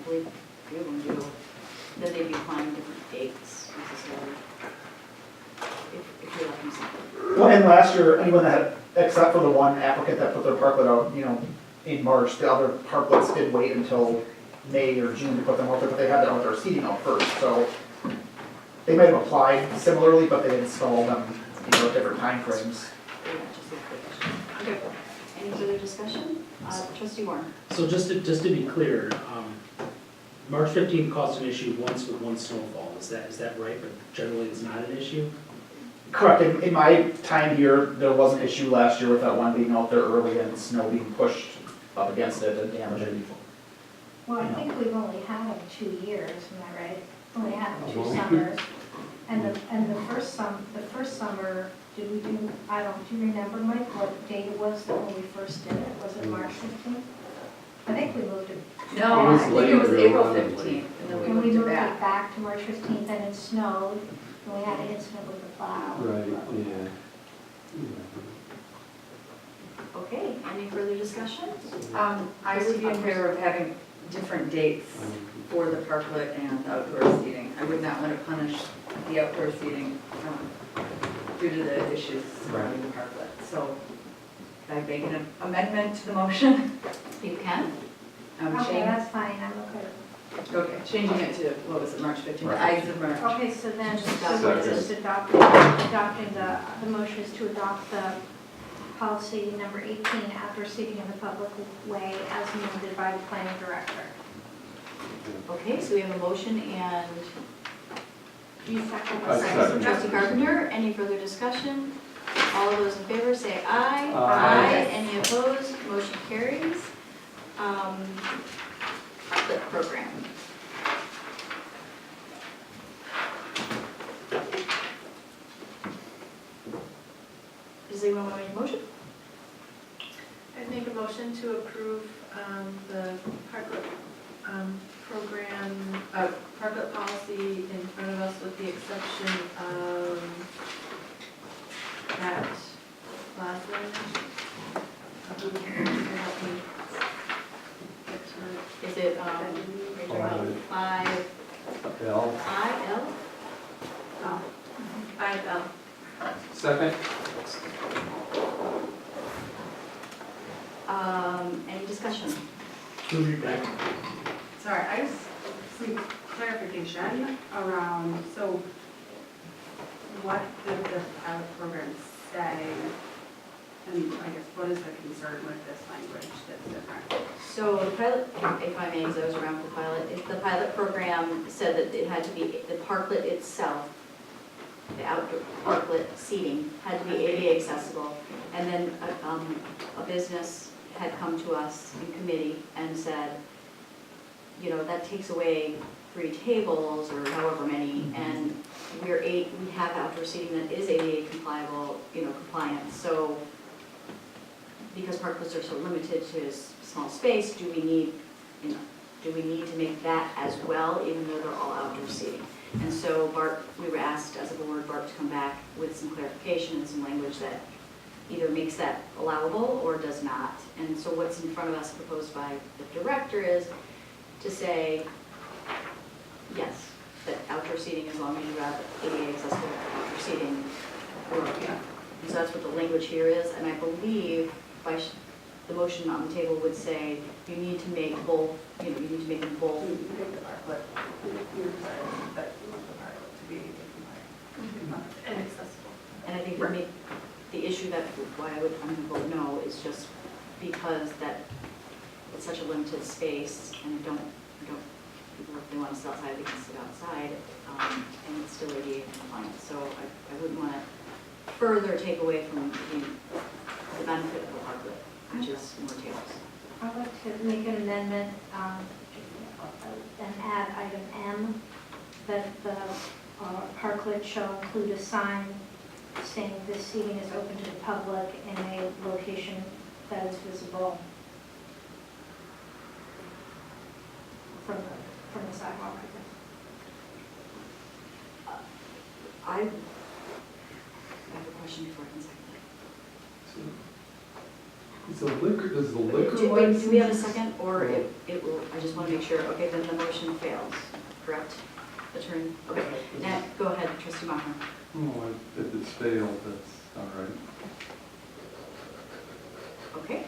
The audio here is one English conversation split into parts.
believe a few of them do, that they'd be applying different dates necessarily. If we let them see. Well, and last year, anyone that had, except for the one applicant that put their parklet out, in March, the other parklets did wait until May or June to put them out there, but they had their outdoor seating out first, so they might have applied similarly, but they installed them, at different timeframes. Yeah, just a quick question. Okay. Any further discussion? Trustee Warren? So just to be clear, March 15th caused an issue once with one snowfall, is that right? But generally it's not an issue? Correct, in my time here, there was an issue last year with that one being out there early and snow being pushed up against it and damaging. Well, I think we've only had them 2 years, am I right? Only had them 2 summers. And the first summer, did we do, do you remember, Mike, what date it was when we first did it? Was it March 15th? I think we moved it. No, I think it was later, April wasn't it? 15th, and then we And we moved moved it it back. back to March 15th, and it snowed, and we had an incident with the plow. Right, yeah. Okay, any further discussion? I would be in favor of having different dates for the parklet and the outdoor seating. I would not want to punish the outdoor seating due to the issues surrounding the parklet. So I make an amendment to the motion. You can. Okay, that's fine, I'm okay. Okay, changing it to, what was it, March 15th? The Right. Ides of March. Okay, so then, Second. we're just adopting the motion is to adopt the policy number 18, outdoor seating in the public way as amended by the planning director. Okay, so we have a motion and You second I second. Trustee Carpenter, any further discussion? All of those in favor say aye. Aye. Any opposed? Motion carries. The program. Does anyone want to make a motion? I'd make a motion to approve the parklet program, parklet policy in front of us with the exception of that last one. Who can help me get to it? Is it, five, Bill? I, Oh, 5L. Second? L? Any discussion? Move it back. Sorry, I just, some clarification around, so what did the pilot program say? And I guess what is the concern with this language that's different? So the pilot, if I may, because I was around for the pilot, the pilot program said that it had to be, the parklet itself, the outdoor parklet seating had to be ADA accessible. And then a business had come to us in committee and said, that takes away 3 tables or however many, and we have outdoor seating that is ADA compliant. So because parklets are so limited to a small space, do we need to make that as well, even though they're all outdoor seating? And so we were asked as a board, Bart to come back with some clarification and some language that either makes that allowable or does not. And so what's in front of us proposed by the director is to say, yes, that outdoor seating, as long as you have ADA accessible outdoor seating, we're okay. And so that's what the language here is, and I believe the motion on the table would say you need to make both, you need to make them both. You make the parklet, you're deciding that you want the parklet to be compliant and accessible. And I think the issue that, why I'm going to vote no, is just because that it's such a limited space, and people, if they want to sit outside, they can sit outside, and it's still ADA compliant. So I wouldn't want to further take away from the benefit of the parklet, which is more tables. I'd like to make an amendment and add item M, that the parklet shall include a sign saying this seating is open to the public in a location that is visible from the sidewalk, I guess. I have a question before I can second Is the liquor Do wait, license? do we have a second, or it will, I just want to make sure, okay, then the motion fails, correct? Attorney, okay, now, go ahead, trustee Maher. No, if it's failed, that's all right. Okay,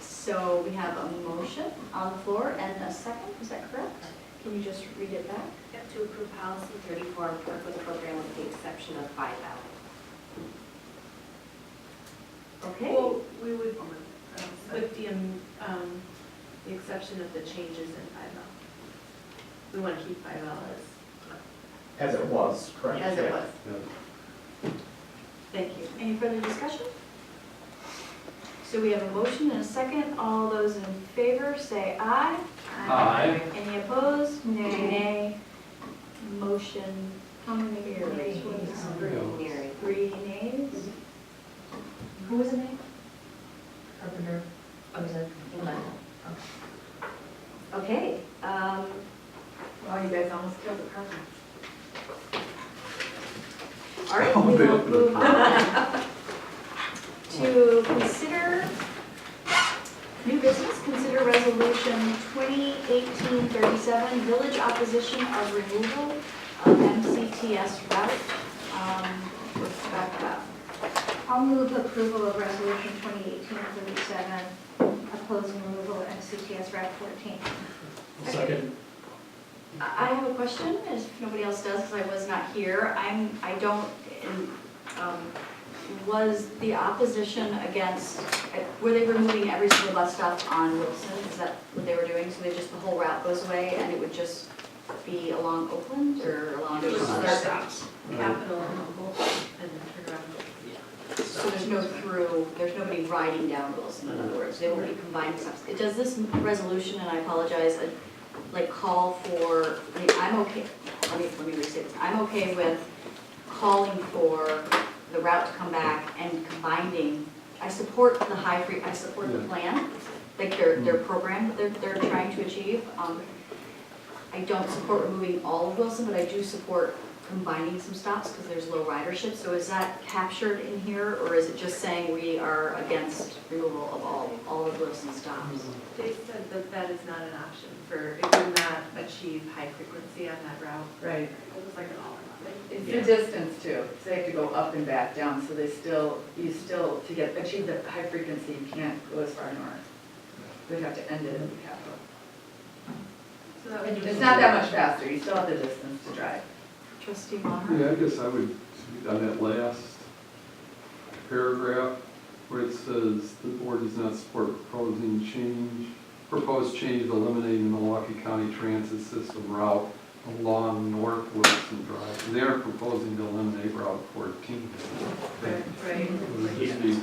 so we have a motion on the floor and a second, is that correct? Can you just read it back? Yep, to approve policy 34, work with the program with the exception of 5L. Okay, Well, we would, with the exception of the changes in 5L. We want to keep 5L As it was, correct? as it was. Yeah. Thank you. Any further discussion? So we have a motion and a second. All those in favor say aye. Aye. Any opposed? Nay. Nay. Motion How many carries. years was Yeah. 3 nays. Who was the name? Carpenter, I was Okay, Wow, you guys almost killed the carpet. all right, Oh, we they will opened the move on to consider new business, consider resolution 2018-37, village opposition of removal of MCTS route. Rebecca. I'll move approval of resolution 2018-37, opposing removal of MCTS Route 14. Second. I have a question, if nobody else does, because I was not here. I don't, was the opposition against, were they removing every single bus stop on Wilson? Is that what they were doing? So they just, the whole route goes away and it would just be along Oakland or along It was other just- stops? Capital and Humboldt and turn around. So there's no through, there's nobody riding down Wilson, in other words, they won't be combining stops. Does this resolution, and I apologize, like call for, I mean, I'm okay, let me restate this. I'm okay with calling for the route to come back and combining, I support the I support the plan, like their program that they're trying to achieve. I don't support removing all of Wilson, but I do support combining some stops because there's low ridership. So is that captured in here, or is it just saying we are against removal of all of Wilson stops? They said that that is not an option for, it would not achieve high frequency on that route. Right. It was like an all or nothing. It's the distance too, so they have to go up and back down, so you still, to achieve the high frequency, you can't go as far north. We'd have to end it in the capital. So that would It's not that much faster, you still have the distance to drive. Trustee Maher? Yeah, I guess I would, on that last paragraph where it says the board does not support proposed change eliminating the Milwaukee County Transit System route along North Wilson Drive. They are proposing to eliminate Route 14. Right. It would just be,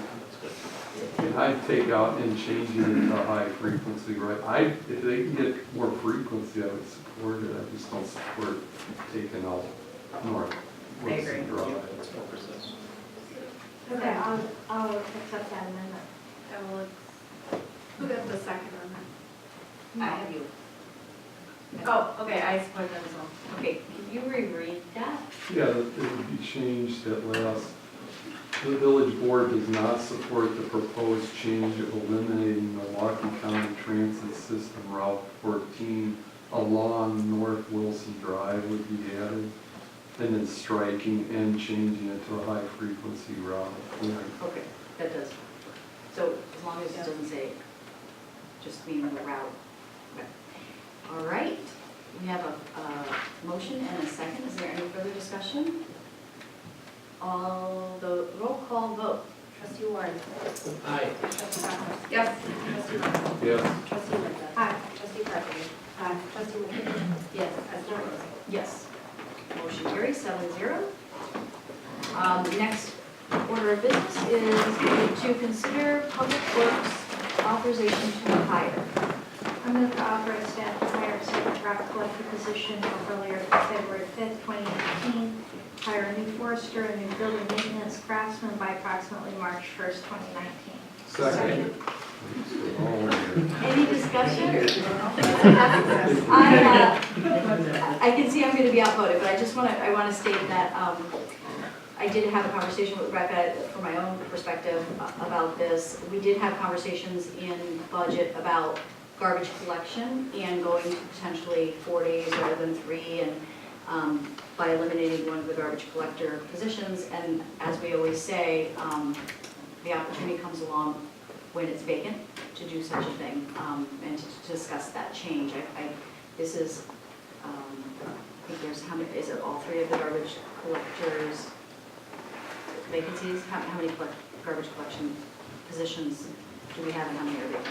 and I'd take out and changing it to high frequency, right? If they can get more frequency, I would support it. I just don't support taking out North I agree. Wilson Drive. Okay, I'll accept that amendment. I will, who got the second on that? I have you. Oh, okay, I support that as well. Okay, can you reread that? Yeah, it would be changed at last. The village board does not support the proposed change of eliminating Milwaukee County Transit System Route 14 along North Wilson Drive would be added, and then striking and changing it to a high-frequency route. Okay, that does. So as long as it doesn't say, just meaning the route. Okay. All right, we have a motion and a second. Is there any further discussion? All the roll call vote. Trustee Warren. Aye. Trustee Bachman. Yes. Trustee Marshall. Yes. Trustee Linda. Aye. Trustee Carpenter. Aye. Trustee McKibben. Yes. President Rose. Yes. Motion carries 7-0. Next order of business is to consider public works authorization to hire. I move to authorize staff to hire a second route collector position no earlier than February 5th, 2019. Hire a new forester, a new building maintenance craftsman by approximately March 1st, 2019. Second. Any discussion? I can see I'm going to be outvoted, but I want to state that I did have a conversation with Rebecca from my own perspective about this. We did have conversations in budget about garbage collection and going to potentially 4 days rather than 3, and by eliminating one of the garbage collector positions. And as we always say, the opportunity comes along when it's vacant to do such a thing, and to discuss that change. This is, I think there's, how many, is it all 3 of the garbage collectors vacancies? How many garbage collection positions do we have, and how many are vacant?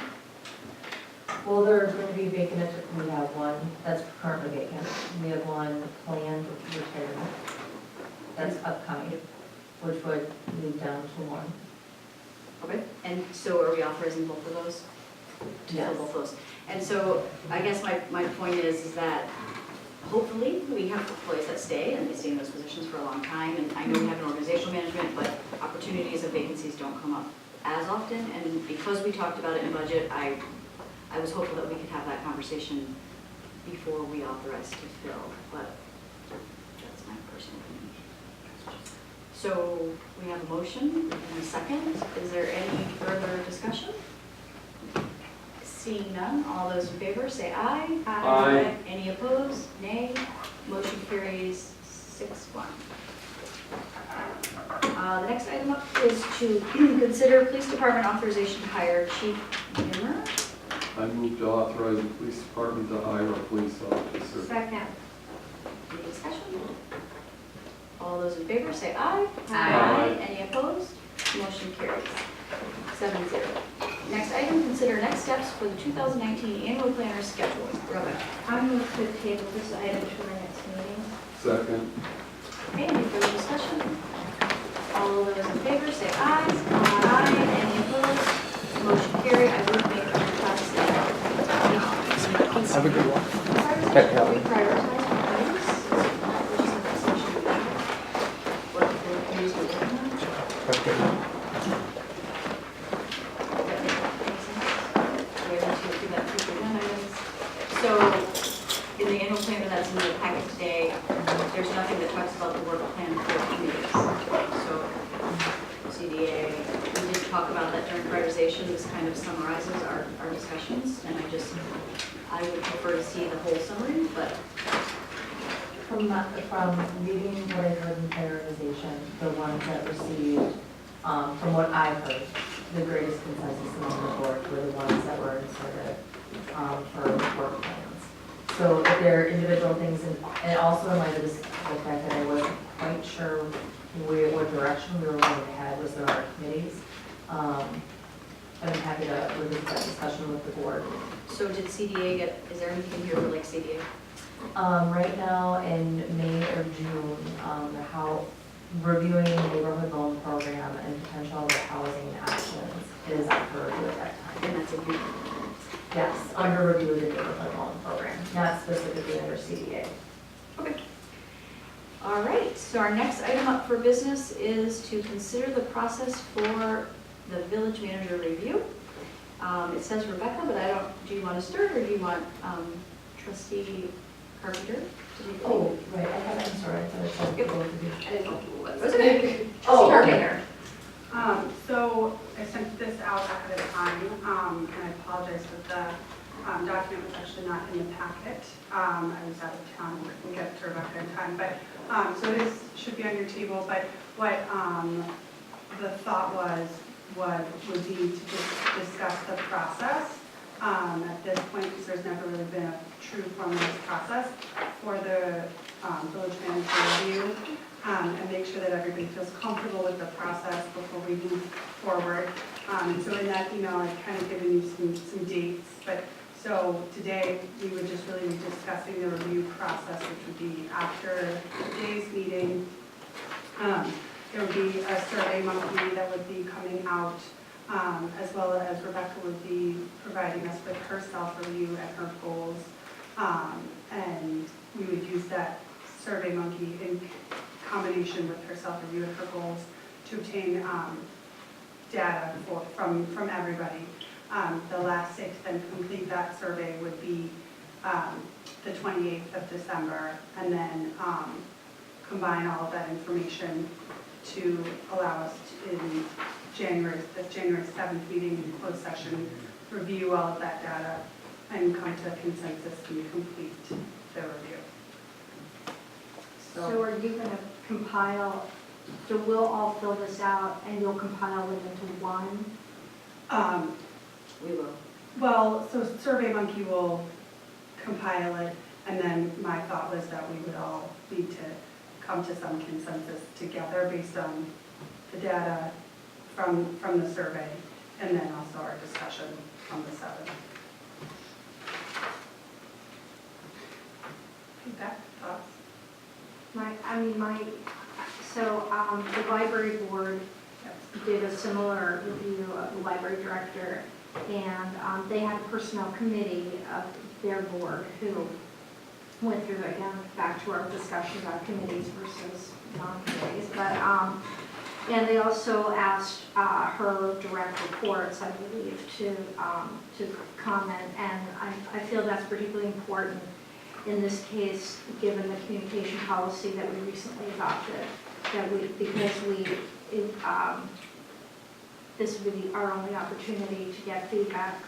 Well, they're going to be vacant, we have one that's currently vacant. We have one planned retirement that's upcoming, which would lead down to 1. Okay, and so are we authorizing both of those? To fill Yes. both those? And so I guess my point is that hopefully we have employees that stay, and they stay in those positions for a long time. And I know we have an organizational management, but opportunities and vacancies don't come up as often. And because we talked about it in budget, I was hopeful that we could have that conversation before we authorize to fill, but that's my personal opinion. So we have a motion and a second. Is there any further discussion? Seeing none, all those in favor say aye. Aye. Any opposed? Nay. Motion carries 6-1. The next item up is to consider police department authorization to hire Chief Nimmer. I move to authorize the police department to hire a police officer. Second. Any discussion? All those in favor say aye. Aye. Any opposed? Motion carries 7-0. Next item, consider next steps for the 2019 annual planner schedule. Rebecca. I move to table this item to the next meeting. Second. Okay, any further discussion? All those in favor say aye. Aye. Any opposed? Motion carried. I would make a request that Have a good one. we prioritize items. Which is a discussion we have. What the committees are working on. That's good. So, in the annual planner that's in the packet today, there's nothing that talks about the work plan for committees. So, CDA, we did talk about that during prioritization. This kind of summarizes our discussions, and I would prefer to see the whole summary, but From reading what I heard in prioritization, the ones that received, from what I've heard, the greatest consensus among the board were the ones that were inserted for work plans. So if there are individual things, and also in light of this, the fact that I wasn't quite sure what direction we were going to head was there are committees. I'm happy to revisit that discussion with the board. so did CDA get, is there anything here for like CDA? Right now, in May or June, reviewing the neighborhood loan program and potential other housing actions is up for review at that time. And that's a good. Yes, under review of the neighborhood loan program, not specifically under CDA. Okay. All right, so our next item up for business is to consider the process for the village manager review. It says Rebecca, but I don't, do you want to start, or do you want trustee Carpenter to do the? Oh, right, I have, I'm sorry, I thought I said Yep. both of you. I didn't know who it was. Was it? Oh, Trustee okay. Carpenter. So I sent this out ahead of time, and I apologize that the document was actually not in the packet. I was out of town, and couldn't get to Rebecca in time, but, so it should be on your table, but what the thought would be to just discuss the process at this point, because there's never really been a true formalized process for the village manager review. And make sure that everybody feels comfortable with the process before we move forward. So in that email, I've kind of given you some dates, but so today, we would just really be discussing the review process, which would be after today's meeting. There would be a survey monkey that would be coming out, as well as Rebecca would be providing us with her self-review and her goals. And we would use that survey monkey in combination with her self-review and her goals to obtain data from everybody. The last day to then complete that survey would be the 28th of December, and then combine all of that information to allow us to, in January, the January 7th meeting in closed session, review all of that data and come to consensus and complete the review. So are you gonna compile, so we'll all fill this out and you'll compile it into one? We will. Well, so SurveyMonkey will compile it, and then my thought was that we would all need to come to some consensus together based on the data from the survey, and then also our discussion on the 7th. Feedback, thoughts? The library board did a similar review of the library director, and they had a personnel committee of their board who went through, again, back to our discussion about committees versus non-committees, but, and they also asked her direct reports, I believe, to comment, and I feel that's particularly important in this case, given the communication policy that we recently adopted, this would be our only opportunity to get feedback